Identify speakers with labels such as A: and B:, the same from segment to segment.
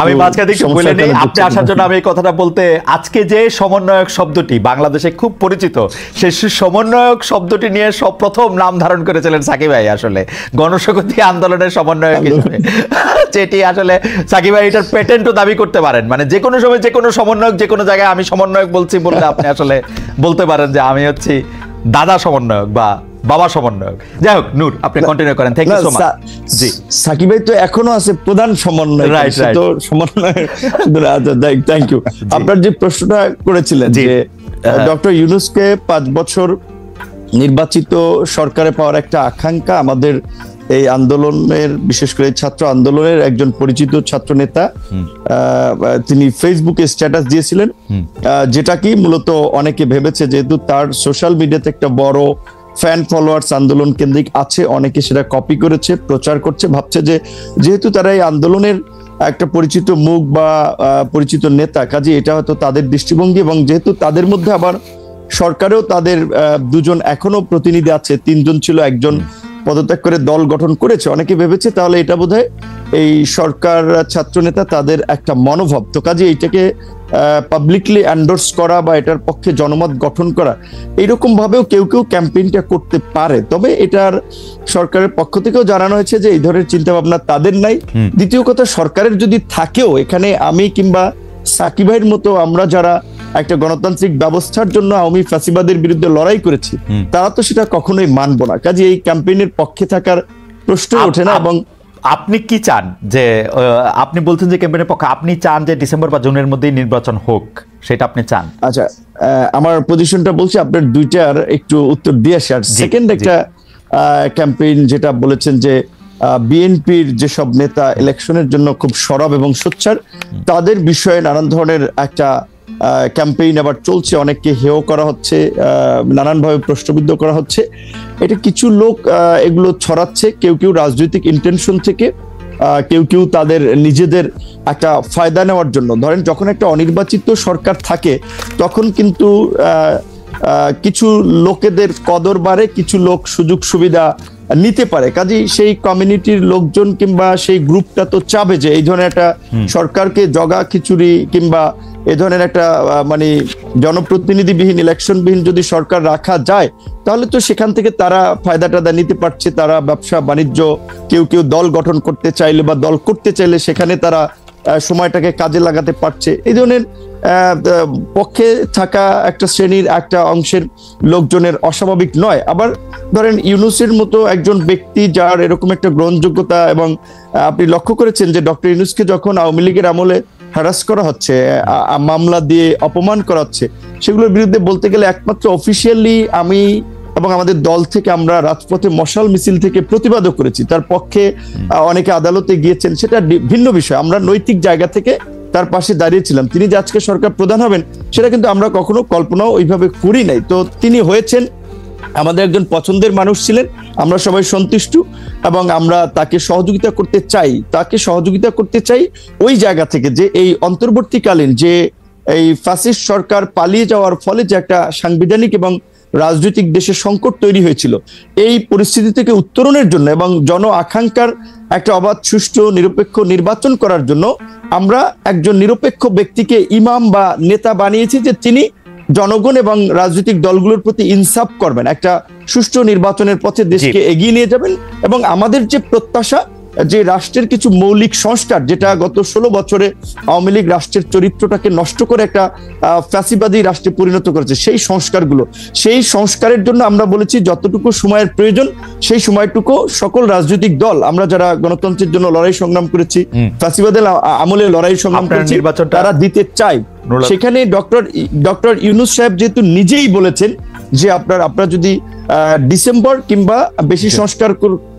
A: আমি মাঝখানে একটু বলে নেই, আপনি আসার জন্য আমি এই কথাটা বলতে, আজকে যে সমন্বয়ক শব্দটি বাংলাদেশে খুব পরিচিত, সেই সমন্বয়ক শব্দটি নিয়ে প্রথম নাম ধারণ করেছিলেন সাকিব ভাই আসলে গণশক্তি আন্দোলনের সমন্বয়ক হিসেবে। যেটি আসলে সাকিব ভাই এটার পেটেন্টও দাবি করতে পারেন, মানে যে কোনো সময় যে কোনো সমন্বয়ক যে কোনো জায়গায় আমি সমন্বয়ক বলছি বললে আপনি আসলে বলতে পারেন যে আমি হচ্ছি দাদা সমন্বয়ক বা বাবা সমন্বয়ক। যাই হোক, নূর আপনি কন্টিনিউ করেন। Thank you so much. জি,
B: সাকিব ভাই তো এখনো আছে প্রধান সমন্বয়ক, তো সমন্বয়। Thank you. আপনার যে প্রশ্নটা করেছিলেন যে ডক্টর ইউনূসকে 5 বছর নির্বাচিত সরকারে পাওয়ার একটা আকাঙ্ক্ষা আমাদের এই আন্দোলনের, বিশেষ করে ছাত্র আন্দোলনের একজন পরিচিত ছাত্র নেতা তিনি ফেসবুকে স্ট্যাটাস দিয়েছিলেন, যেটা কি মূলত অনেকে ভেবেছে যেহেতু তার সোশ্যাল মিডিয়াতে একটা বড় ফ্যান ফলোয়ার্স আন্দোলন কেন্দ্রিক আছে, অনেকে সেটা কপি করেছে, প্রচার করছে, ভাবছে যে যেহেতু তারা এই আন্দোলনের একটা পরিচিত মুখ বা পরিচিত নেতা, কাজে এটা হয়তো তাদের দৃষ্টিভঙ্গি, এবং যেহেতু তাদের মধ্যে আবার সরকারেও তাদের দুজন এখনো প্রতিনিধি আছে, 3 জন ছিল, একজন পদত্যাগ করে দল গঠন করেছে, অনেকে ভেবেছে তাহলে এটা বোধহয় এই সরকার ছাত্র নেতা তাদের একটা মনোভাব, তো কাজে এইটাকে পাবলিকলি এন্ডোর্স করা বা এটার পক্ষে জনমত গঠন করা, এইরকম ভাবেও কেউ কেউ ক্যাম্পেইনটা করতে পারে। তবে এটার সরকারের পক্ষ থেকেও জানানো হয়েছে যে এই ধরনের চিন্তা ভাবনা তাদের নাই। দ্বিতীয় কথা, সরকারের যদি থাকেও এখানে আমি কিংবা সাকিব ভাইয়ের মতো আমরা যারা একটা গণতান্ত্রিক ব্যবস্থার জন্য আওয়ামী ফ্যাসিবাদের বিরুদ্ধে লড়াই করেছি, তারা তো সেটা কখনোই মানব না, কাজে এই ক্যাম্পেইনের পক্ষে থাকার প্রশ্ন ওঠে না। এবং
A: আপনি কি চান যে, আপনি বলছেন যে ক্যাম্পেইনের পক্ষে, আপনি চান যে ডিসেম্বর বা জুনের মধ্যেই নির্বাচন হোক, সেটা আপনি চান?
B: আচ্ছা, আমার পজিশনটা বলছি, আপনার দুইটার একটু উত্তর দিয়ে আসি। আর সেকেন্ড একটা ক্যাম্পেইন যেটা বলেছেন যে বিএনপির যেসব নেতা ইলেকশনের জন্য খুব সরব এবং সোচ্চার, তাদের বিষয়ে নানান ধরনের একটা ক্যাম্পেইন আবার চলছে, অনেককে হেয় করা হচ্ছে, নানানভাবে প্রশ্নবিদ্ধ করা হচ্ছে। এটা কিছু লোক এগুলো ছড়াচ্ছে, কেউ কেউ রাজনৈতিক ইন্টেনশন থেকে, কেউ কেউ তাদের নিজেদের একটা ফায়দা নেওয়ার জন্য। ধরেন যখন একটা অনির্বাচিত সরকার থাকে তখন কিন্তু কিছু লোকেদের কদর বাড়ে, কিছু লোক সুযোগ সুবিধা নিতে পারে, কাজেই সেই কমিউনিটির লোকজন কিংবা সেই গ্রুপটা তো চাবে যে এই ধরনের একটা সরকারকে জগা খিচুড়ি কিংবা এই ধরনের একটা মানে জনপ্রতিনিধিবিহীন ইলেকশনবিহীন যদি সরকার রাখা যায়, তাহলে তো সেখান থেকে তারা ফায়দা টাদা নিতে পারছে, তারা ব্যবসা বাণিজ্য, কেউ কেউ দল গঠন করতে চাইলে বা দল করতে চাইলে সেখানে তারা সময়টাকে কাজে লাগাতে পারছে। এই ধরনের পক্ষে থাকা একটা শ্রেণীর একটা অংশের লোকজনের অস্বাভাবিক নয়। আবার ধরেন ইউনূসের মতো একজন ব্যক্তি যার এরকম একটা গ্রহণযোগ্যতা, এবং আপনি লক্ষ্য করেছেন যে ডক্টর ইউনূসকে যখন আওয়ামী লীগের আমলে হ্যারাস করা হচ্ছে, মামলা দিয়ে অপমান করা হচ্ছে, সেগুলোর বিরুদ্ধে বলতে গেলে একমাত্র অফিসিয়ালি আমি এবং আমাদের দল থেকে আমরা রাজপথে মশাল মিছিল থেকে প্রতিবাদও করেছি, তার পক্ষে অনেকে আদালতে গিয়েছেন, সেটা ভিন্ন বিষয়। আমরা নৈতিক জায়গা থেকে তার পাশে দাঁড়িয়েছিলাম। তিনি যে আজকে সরকার প্রধান হবেন সেটা কিন্তু আমরা কখনো কল্পনাও ওইভাবে করি নাই, তো তিনি হয়েছেন, আমাদের একজন পছন্দের মানুষ ছিলেন, আমরা সবাই সন্তুষ্ট, এবং আমরা তাকে সহযোগিতা করতে চাই ওই জায়গা থেকে যে এই অন্তর্বর্তীকালীন যে এই ফ্যাসিস্ট সরকার পালিয়ে যাওয়ার ফলে যে একটা সাংবিধানিক এবং রাজনৈতিক দেশে সংকট তৈরি হয়েছিল, এই পরিস্থিতি থেকে উত্তরণের জন্য এবং জন আকাঙ্ক্ষার একটা অবাধ সুষ্ঠু নিরপেক্ষ নির্বাচন করার জন্য আমরা একজন নিরপেক্ষ ব্যক্তিকে ইমাম বা নেতা বানিয়েছি, যে তিনি জনগণ এবং রাজনৈতিক দলগুলোর প্রতি ইনসাফ করবেন, একটা সুষ্ঠু নির্বাচনের পথে দেশকে এগিয়ে নিয়ে যাবেন। এবং আমাদের যে প্রত্যাশা যে রাষ্ট্রের কিছু মৌলিক সংস্কার, যেটা গত 16 বছরে আওয়ামী লীগ রাষ্ট্রের চরিত্রটাকে নষ্ট করে একটা ফ্যাসিবাদী রাষ্ট্রে পরিণত করেছে, সেই সংস্কারের জন্য আমরা বলেছি যতটুকু সময়ের প্রয়োজন সেই সময়টুকু সকল রাজনৈতিক দল, আমরা যারা গণতন্ত্রের জন্য লড়াই সংগ্রাম করেছি, ফ্যাসিবাদের আমলে লড়াই সংগ্রাম করেছি, তারা দিতে চাই। সেখানে ডক্টর ইউনূস সাহেব যেহেতু নিজেই বলেছেন যে আপনারা যদি ডিসেম্বর কিংবা বেশি সংস্কার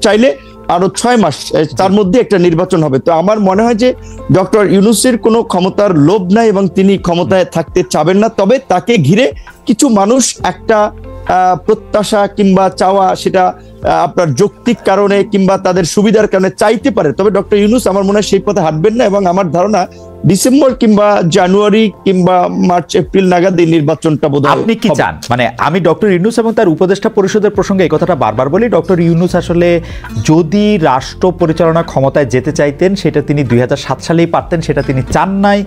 B: চাইলে আরো 6 মাস তার মধ্যে একটা নির্বাচন হবে, তো আমার মনে হয় যে ডক্টর ইউনূসের কোনো ক্ষমতার লোভ নাই এবং তিনি ক্ষমতায় থাকতে চাবেন না। তবে তাকে ঘিরে কিছু মানুষ একটা প্রত্যাশা কিংবা চাওয়া, সেটা আপনার যৌক্তিক কারণে কিংবা তাদের সুবিধার কারণে চাইতে পারে, তবে ডক্টর ইউনূস আমার মনে হয় সেই পথে হাঁটবেন না। এবং আমার ধারণা ডিসেম্বর কিংবা জানুয়ারি কিংবা মার্চ এপ্রিল নাগাদ এই নির্বাচনটা বোধহয়
A: আপনি কি চান? মানে আমি ডক্টর ইউনূস এবং তার উপদেষ্টা পরিষদের প্রসঙ্গে এই কথাটা বারবার বলি, ডক্টর ইউনূস আসলে যদি রাষ্ট্র পরিচালনা ক্ষমতায় যেতে চাইতেন সেটা তিনি 2007 সালেই পারতেন, সেটা তিনি চান নাই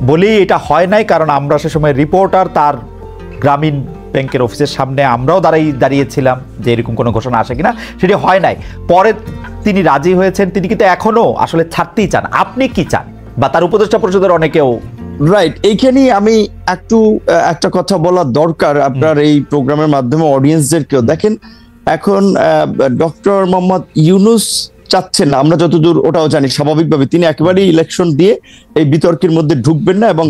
A: বলেই এটা হয় নাই। কারণ আমরা সে সময় রিপোর্টার তার গ্রামীণ ব্যাংকের অফিসের সামনে আমরাও দাঁড়িয়েছিলাম যে এরকম কোনো ঘোষণা আসে কিনা, সেটি হয় নাই। পরে তিনি রাজি হয়েছেন, তিনি কিন্তু এখনো আসলে ছাড়তেই চান। আপনি কি চান, বা তার উপদেষ্টা পরিষদের অনেকেও?
B: রাইট, এইখানেই আমি একটা কথা বলা দরকার আপনার এই প্রোগ্রামের মাধ্যমে অডিয়েন্সদেরকেও। দেখেন, এখন ডক্টর মোহাম্মদ ইউনূস চাচ্ছেন না, আমরা যতদূর ওটাও জানি, স্বাভাবিকভাবে তিনি একেবারেই ইলেকশন দিয়ে এই বিতর্কের মধ্যে ঢুকবেন না এবং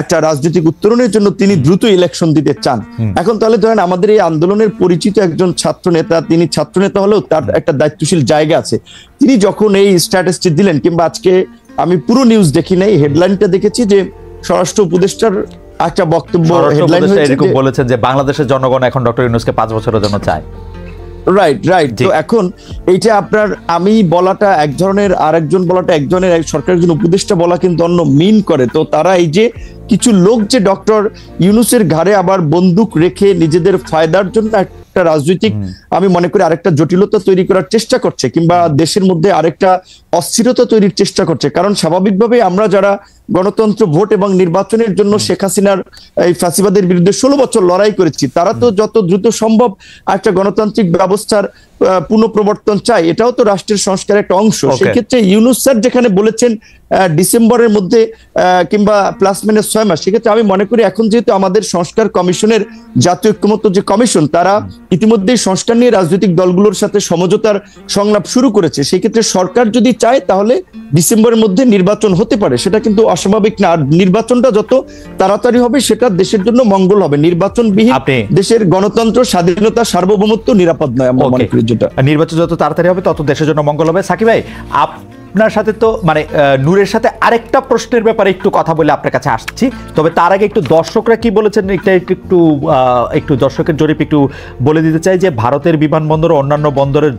B: একটা রাজনৈতিক উত্তরণের জন্য তিনি দ্রুত ইলেকশন দিতে চান। এখন তাহলে ধরেন আমাদের এই আন্দোলনের পরিচিত একজন ছাত্র নেতা, তিনি ছাত্র নেতা হলেও তার একটা দায়িত্বশীল জায়গা আছে, তিনি যখন এই স্ট্যাটাসটি দিলেন, কিংবা আজকে আমি পুরো নিউজ দেখি নাই, হেডলাইনটা দেখেছি যে স্বরাষ্ট্র উপদেষ্টার একটা বক্তব্য হেডলাইন
A: এরকম বলেছেন যে বাংলাদেশের জনগণ এখন ডক্টর ইউনূসকে 5 বছরের জন্য চায়।
B: রাইট। তো এখন এইটা আপনার আমি বলাটা এক ধরনের, আরেকজন বলাটা এক ধরনের, সরকারের একজন উপদেষ্টা বলা কিন্তু অন্য মিন করে। তো তারা এই যে কিছু লোক যে ডক্টর ইউনূসের ঘাড়ে আবার বন্দুক রেখে নিজেদের ফায়দার জন্য একটা রাজনৈতিক, আমি মনে করি আরেকটা জটিলতা তৈরি করার চেষ্টা করছে, কিংবা দেশের মধ্যে আরেকটা অস্থিরতা তৈরির চেষ্টা করছে। কারণ স্বাভাবিকভাবে আমরা যারা গণতন্ত্র, ভোট এবং নির্বাচনের জন্য শেখ হাসিনার এই ফ্যাসিবাদের বিরুদ্ধে 16 বছর লড়াই করেছি, তারা তো যত দ্রুত সম্ভব একটা গণতান্ত্রিক ব্যবস্থার পুনঃপ্রবর্তন চাই, এটাও তো রাষ্ট্রের সংস্কারের একটা অংশ। সেক্ষেত্রে ইউনূস স্যার যেখানে বলেছেন ডিসেম্বরের মধ্যে কিংবা প্লাস মাইনাস 6 মাস, সেক্ষেত্রে আমি মনে করি এখন যেহেতু আমাদের সংস্কার কমিশনের, জাতীয় ঐক্যমত্য যে কমিশন, তারা ইতিমধ্যেই সংস্কার নিয়ে রাজনৈতিক দলগুলোর সাথে সমঝোতার সংলাপ শুরু করেছে, সেক্ষেত্রে সরকার যদি চায় তাহলে ডিসেম্বরের মধ্যে নির্বাচন হতে পারে, সেটা কিন্তু অস্বাভাবিক না। আর নির্বাচনটা যত তাড়াতাড়ি হবে সেটা দেশের জন্য মঙ্গল হবে। নির্বাচনবিহীন দেশের গণতন্ত্র, স্বাধীনতা, সার্বভৌমত্ব নিরাপদ নয়। আমরা মনে করি যেটা
A: নির্বাচন যত তাড়াতাড়ি হবে তত দেশের জন্য মঙ্গল হবে। সাকিব ভাই, আপনার সাথে তো মানে নূরের সাথে আরেকটা প্রশ্নের ব্যাপারে একটু কথা বলে আপনার কাছে আসছি, তবে তার আগে একটু দর্শকরা কি বলেছেন একটু দর্শকের জরিপ একটু বলে দিতে চাই যে ভারতের বিমানবন্দর ও অন্যান্য বন্দরের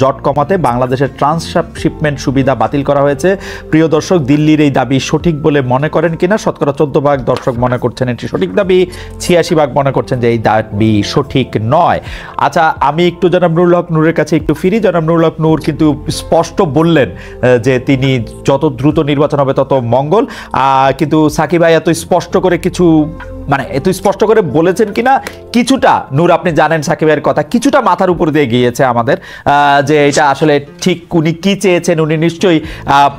A: জট কমাতে বাংলাদেশের ট্রান্সশিপমেন্ট সুবিধা বাতিল করা হয়েছে। প্রিয় দর্শক, দিল্লির এই দাবি সঠিক বলে মনে করেন কিনা? শতকরা 14% দর্শক মনে করছেন এটি সঠিক দাবি, 86% মনে করছেন যে এই দাবি সঠিক নয়। আচ্ছা, আমি একটু জনাব নুরুল হক নূরের কাছে একটু ফিরি। জনাব নুরুল হক নূর কিন্তু স্পষ্ট বললেন যে তিনি যত দ্রুত নির্বাচন হবে তত মঙ্গল, কিন্তু সাকিব ভাই এত স্পষ্ট করে কিছু এত স্পষ্ট করে বলেছেন কিনা কিছুটা, নূর আপনি জানেন সাকিব ভাইয়ের কথা কিছুটা মাথার উপর দিয়ে গিয়েছে আমাদের, যে এটা আসলে ঠিক উনি কি চেয়েছেন, উনি নিশ্চয়ই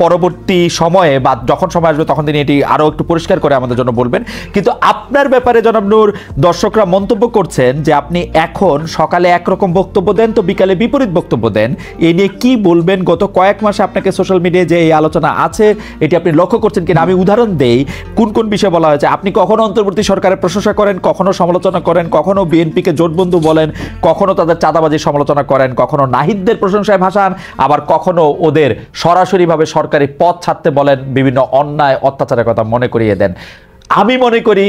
A: পরবর্তী সময়ে বা যখন সময় আসবে তখন তিনি এটি আরো একটু পরিষ্কার করে আমাদের জন্য বলবেন। কিন্তু আপনার ব্যাপারে জনাব নূর, দর্শকরা মন্তব্য করছেন যে আপনি এখন সকালে একরকম বক্তব্য দেন তো বিকালে বিপরীত বক্তব্য দেন, এ নিয়ে কি বলবেন? গত কয়েক মাসে আপনাকে সোশ্যাল মিডিয়ায় যে এই আলোচনা আছে এটি আপনি লক্ষ্য করছেন কিনা? আমি উদাহরণ দেই কোন কোন বিষয়ে বলা হয়েছে। আপনি কখনো অন্তর্বর্তী সরকারের প্রশংসা করেন, কখনো সমালোচনা করেন, কখনো বিএনপিকে জোটবন্ধু বলেন, কখনো তাদের চাঁদাবাজির সমালোচনা করেন, কখনো নাহিদদের প্রশংসায় ভাসান, আবার কখনো ওদের সরাসরিভাবে সরকারি পদ ছাড়তে বলেন, বিভিন্ন অন্যায় অত্যাচারের কথা মনে করিয়ে দেন। আমি মনে করি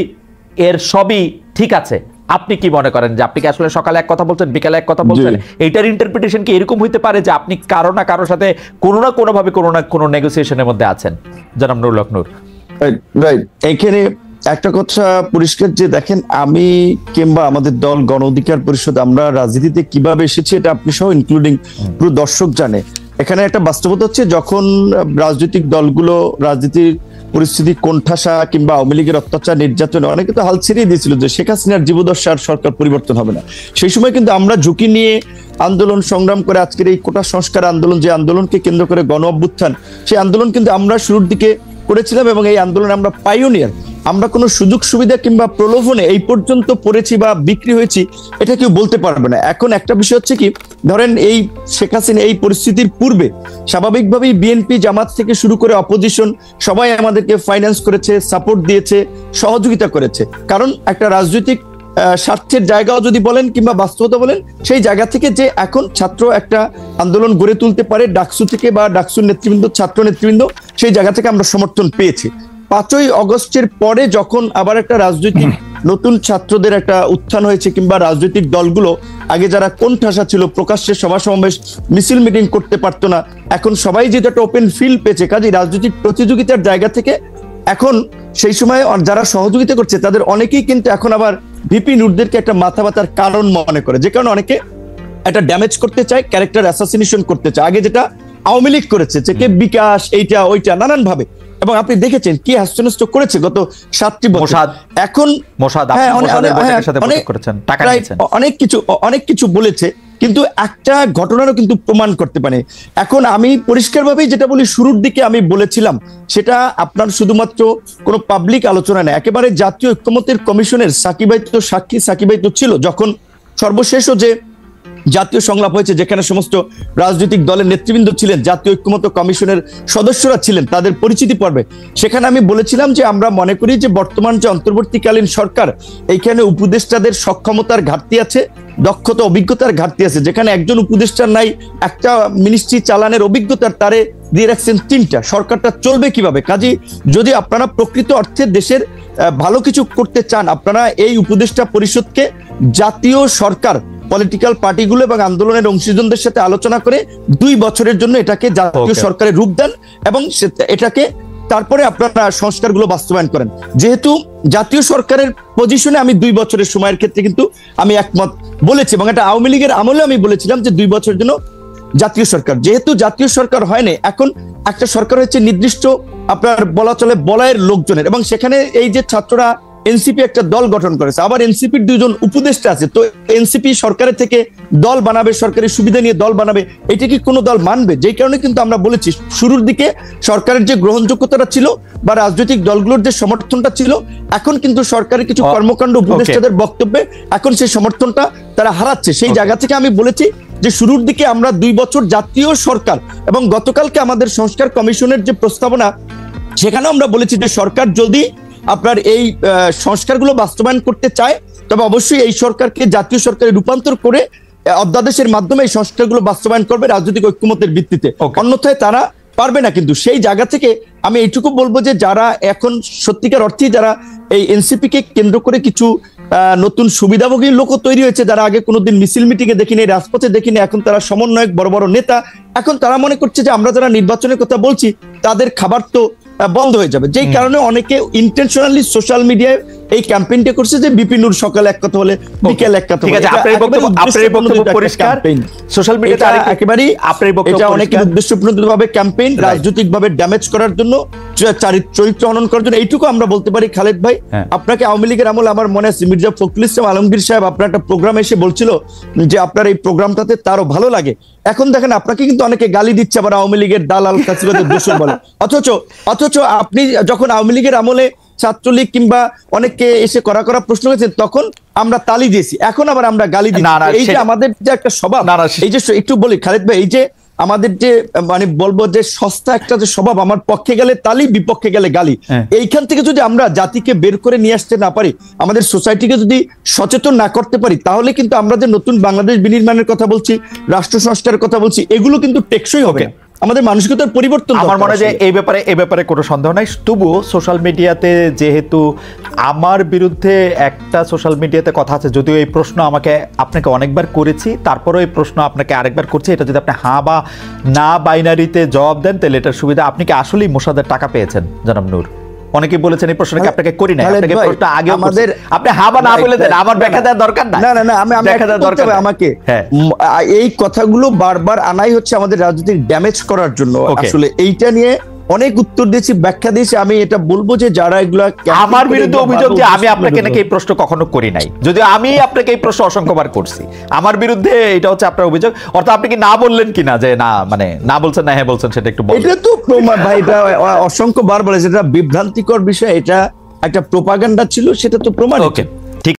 A: এর সবই ঠিক আছে। আপনি কি মনে করেন যে আপনি কি আসলে সকালে এক কথা বলছেন, বিকালে এক কথা বলছেন? এইটার ইন্টারপ্রিটেশন কি এরকম হইতে পারে যে আপনি কারো না কারোর সাথে কোনো না কোনো ভাবে কোনো না কোনো নেগোসিয়েশনের মধ্যে আছেন? জনাব নুরুল হক নূর।
B: রাইট, এখানে একটা কথা পরিষ্কার যে দেখেন, আমি কিংবা আমাদের দল গণ অধিকার পরিষদ, আমরা রাজনীতিতে কিভাবে এসেছি এটা আপনি সহ ইনক্লুডিং পুরো দর্শক জানে। এখানে একটা বাস্তবতা হচ্ছে, যখন রাজনৈতিক দলগুলো রাজনীতির পরিস্থিতি কোণঠাসা কিংবা আওয়ামী লীগের অত্যাচার নির্যাতনে অনেকে তো হাল ছেড়েই দিয়েছিল যে শেখ হাসিনার জীবদশা আর সরকার পরিবর্তন হবে না, সেই সময় কিন্তু আমরা ঝুঁকি নিয়ে আন্দোলন সংগ্রাম করে আজকের এই কোটা সংস্কার আন্দোলন, যে আন্দোলনকে কেন্দ্র করে গণ অভ্যুত্থান, সেই আন্দোলন কিন্তু আমরা শুরুর দিকে করেছিলাম এবং এই আন্দোলনে আমরা পাইওনিয়ার। আমরা কোনো সুযোগ সুবিধা কিংবা প্রলোভনে এই পর্যন্ত পড়েছি বা বিক্রি হয়েছি এটা কেউ বলতে পারবে না। এখন একটা বিষয় হচ্ছে কি, ধরেন এই শেখ হাসিনা এই পরিস্থিতির পূর্বে স্বাভাবিকভাবেই বিএনপি, জামাত থেকে শুরু করে অপোজিশন সবাই আমাদেরকে ফাইন্যান্স করেছে, সাপোর্ট দিয়েছে, সহযোগিতা করেছে। কারণ একটা রাজনৈতিক স্বার্থের জায়গাও যদি বলেন কিংবা বাস্তবতা বলেন, সেই জায়গা থেকে যে এখন ছাত্র একটা আন্দোলন গড়ে তুলতে পারে ডাকসু থেকে বা ডাকসুর নেতৃবৃন্দ, ছাত্র নেতৃবৃন্দ, সেই জায়গা থেকে আমরা সমর্থন পেয়েছি। 5ই অগস্টের পরে যখন আবার একটা রাজনৈতিক নতুন ছাত্রদের একটা উত্থান হয়েছে, কিংবা রাজনৈতিক দলগুলো আগে যারা কোণঠাসা ছিল, প্রকাশ্যে সভা সমাবেশ মিছিল মিটিং করতে পারতো না, এখন সবাই যেটা একটা ওপেন ফিল্ড পেয়েছে, কাজে রাজনৈতিক প্রতিযোগিতার জায়গা থেকে এখন সেই সময় যারা সহযোগিতা করছে তাদের অনেকেই কিন্তু এখন আবার ভিপি নূরদেরকে একটা মাথা ব্যথার কারণ মনে করে, যে কারণে অনেকে একটা ড্যামেজ করতে চায়, ক্যারেক্টার অ্যাসাসিনেশন করতে চায়। আগে যেটা আওয়ামী লীগ করেছে যে কে বিকাশ এইটা ওইটা নানান ভাবে, এবং আপনি দেখেছেন কি হাস্যনষ্ট করেছে গত 7টি বছর। এখন অনেক কিছু বলেছে, কিন্তু একটা ঘটনারও কিন্তু প্রমাণ করতে পারে। এখন আমি পরিষ্কারভাবেই যেটা বলি, শুরুর দিকে আমি বলেছিলাম সেটা আপনার শুধুমাত্র কোনো পাবলিক আলোচনা নেই, একেবারে জাতীয় ঐক্যমত্যের কমিশনের সাকিব ভাই তো সাক্ষী, সাকিব ভাই তো ছিল যখন সর্বশেষও যে জাতীয় সংলাপ হয়েছে, যেখানে সমস্ত রাজনৈতিক দলের নেতৃবৃন্দ ছিলেন, জাতীয় ঐক্যমত্য কমিশনের সদস্যরা ছিলেন, তাদের পরিচিতি পর্বে সেখানে আমি বলেছিলাম যে আমরা মনে করি যে বর্তমান যে অন্তর্বর্তীকালীন সরকার, এইখানে উপদেষ্টাদের সক্ষমতার ঘাটতি আছে, দক্ষতা অভিজ্ঞতার ঘাটতি আছে। যেখানে একজন উপদেষ্টার নাই একটা মিনিস্ট্রি চালানোর অভিজ্ঞতার, তারে দিয়ে রাখছেন 3টা, সরকারটা চলবে কিভাবে? কাজে যদি আপনারা প্রকৃত অর্থে দেশের ভালো কিছু করতে চান, আপনারা এই উপদেষ্টা পরিষদকে জাতীয় সরকার, পলিটিক্যাল পার্টিগুলো এবং আন্দোলনের অংশীজনদের সাথে আলোচনা করে 2 বছরের জন্য এটাকে জাতীয় সরকারের রূপ দেন, এবং এটাকে তারপরে আপনারা সংস্কারগুলো বাস্তবায়ন করেন। যেহেতু জাতীয় সরকারের পজিশনে আমি 2 বছরের সময়ের ক্ষেত্রে কিন্তু আমি একমত বলেছি, এবং এটা আওয়ামী লীগের আমলে আমি বলেছিলাম যে 2 বছরের জন্য জাতীয় সরকার। যেহেতু জাতীয় সরকার হয়নি, এখন একটা সরকার হচ্ছে নির্দিষ্ট আপনার বলা চলে বলয়ের লোকজনের, এবং সেখানে এই যে ছাত্ররা এনসিপি একটা দল গঠন করেছে, আবার এনসিপির 2 জন উপদেষ্টা আছে, তো এনসিপি সরকারের থেকে দল বানাবে, সরকারের সুবিধা নিয়ে দল বানাবে, এটা কি কোনো দল মানবে? যেই কারণে কিন্তু আমরা বলেছি শুরুর দিকে সরকারের যে গ্রহণযোগ্যতাটা ছিল বা রাজনৈতিক দলগুলোর যে সমর্থনটা ছিল, এখন কিন্তু সরকারের কিছু কর্মকাণ্ড উপদেষ্টাদের বক্তব্যে এখন সেই সমর্থনটা তারা হারাচ্ছে। সেই জায়গা থেকে আমি বলেছি যে শুরুর দিকে আমরা 2 বছর জাতীয় সরকার, এবং গতকালকে আমাদের সংস্কার কমিশনের যে প্রস্তাবনা, সেখানেও আমরা বলেছি যে সরকার যদি আপনার এই সংস্কারগুলো বাস্তবায়ন করতে চায়, তবে অবশ্যই এই সরকারকে জাতীয় সরকারে রূপান্তর করে অধ্যাদেশের মাধ্যমে এই সংস্কারগুলো বাস্তবায়ন করবে রাজনৈতিক ঐক্যমত্যের ভিত্তিতে, অন্যথায় তারা পারবে না। কিন্তু সেই জায়গা থেকে আমি এইটুকু বলবো যে যারা এখন সত্যিকার অর্থে যারা এই এনসিপি কে কেন্দ্র করে কিছু নতুন সুবিধাভোগী লোকও তৈরি হয়েছে, যারা আগে কোনোদিন মিছিল মিটিংয়ে দেখিনি, রাজপথে দেখিনি, এখন তারা সমন্বয়ক, বড় বড় নেতা, এখন তারা মনে করছে যে আমরা যারা নির্বাচনের কথা বলছি তাদের খাবার তো বন্ধ হয়ে যাবে। যেই কারণে অনেকে ইন্টেনশনালি সোশ্যাল মিডিয়ায় এই ক্যাম্পেইনটা করছে যে বিপি নূর সকালে এক কথা বলে বিকেল এক কথা বলে।
A: আপনার বক্তব্য পরিষ্কার, সোশ্যাল মিডিয়াতে একেবারেই আপনার বক্তব্য,
B: এটা অনেকের উদ্দেশ্যপ্রণোদিতভাবে ক্যাম্পেইন, রাজনৈতিকভাবে ড্যামেজ করার জন্য, চরিত্র হনন করার জন্য। এইটুকু আমরা বলতে পারি খালেদ ভাই, আপনাকে আওয়ামী লীগের আমল আমার মনে আছে মির্জা ফখরুল ইসলাম আলমগীর সাহেব আপনার একটা প্রোগ্রামে এসে বলছিল যে আপনার এই প্রোগ্রামটাতে তারও ভালো লাগে। এখন দেখেন আপনাকে কিন্তু অনেকে গালি দিচ্ছে, আবার আওয়ামী লীগের দালাল কাছিবাদের দোষর বলে। অথচ আপনি যখন আওয়ামী লীগের আমলে ছাত্রলীগ কিংবা অনেককে এসে করা প্রশ্ন করেছেন, তখন আমরা তালি দিয়েছি, এখন আবার আমরা গালি দিই। এই যে আমাদের যে একটা স্বভাব, এই যে একটু বলি খালেদ ভাই, এই যে আমাদের যে মানে বলবো যে সস্তা একটা যে স্বভাব, আমার পক্ষে গেলে তালি, বিপক্ষে গেলে গালি, এইখান থেকে যদি আমরা জাতিকে বের করে নিয়ে আসতে না পারি, আমাদের সোসাইটিকে যদি সচেতন না করতে পারি, তাহলে কিন্তু আমরা যে নতুন বাংলাদেশ বিনির্মাণের কথা বলছি, রাষ্ট্র সংস্কারের কথা বলছি, এগুলো কিন্তু টেকসই হবে না। আমাদের মানসিকতার পরিবর্তন।
A: আমার মনে হয় যে এই ব্যাপারে কোনো সন্দেহ নাই। তবুও সোশ্যাল মিডিয়াতে যেহেতু আমার বিরুদ্ধে একটা সোশ্যাল মিডিয়াতে কথা আছে, যদিও এই প্রশ্ন আপনাকে অনেকবার করেছি, তারপরেও এই প্রশ্ন আপনাকে আরেকবার করছি, এটা যদি আপনি হ্যাঁ বা না বাইনারিতে জবাব দেন তাহলে এটার সুবিধা। আপনি কি আসলেই মোসাদের টাকা পেয়েছেন জনাব নূর? অনেকে বলেছেন এই প্রশ্নটা আপনাকে করি না, আপনাকে প্রশ্ন আগে আমাদের, আপনি হ্যাঁ বা না বলে দেন, আমার ব্যাখ্যা দেওয়ার দরকার নাই।
B: না আমি ব্যাখ্যা দেওয়ার দরকার আমাকে। এই কথাগুলো বারবার আনাই হচ্ছে আমাদের রাজনীতির ড্যামেজ করার জন্য। আসলে এইটা নিয়ে অনেক উত্তর দিয়েছি, ব্যাখ্যা দিয়েছি। আমি এটা বলবো যে যারা এগুলা
A: আমার বিরুদ্ধে অভিযোগ যে আমি আপনাকে নাকি এই প্রশ্ন কখনো করি নাই, যদিও আমি আপনাকে এই প্রশ্ন অসংখ্যবার করছি, আমার বিরুদ্ধে এটা হচ্ছে আপনার অভিযোগ। অর্থাৎ আপনি কি না বললেন কিনা যে না, মানে না বলছেন না হ্যাঁ বলছেন, সেটা একটু বলুন।
B: এটা তো ভাই, এটা অসংখ্যবার বলেছে, এটা বিভ্রান্তিকর বিষয়, এটা একটা প্রোপাগান্ডা ছিল, সেটা তো প্রমাণ।
A: ওকে।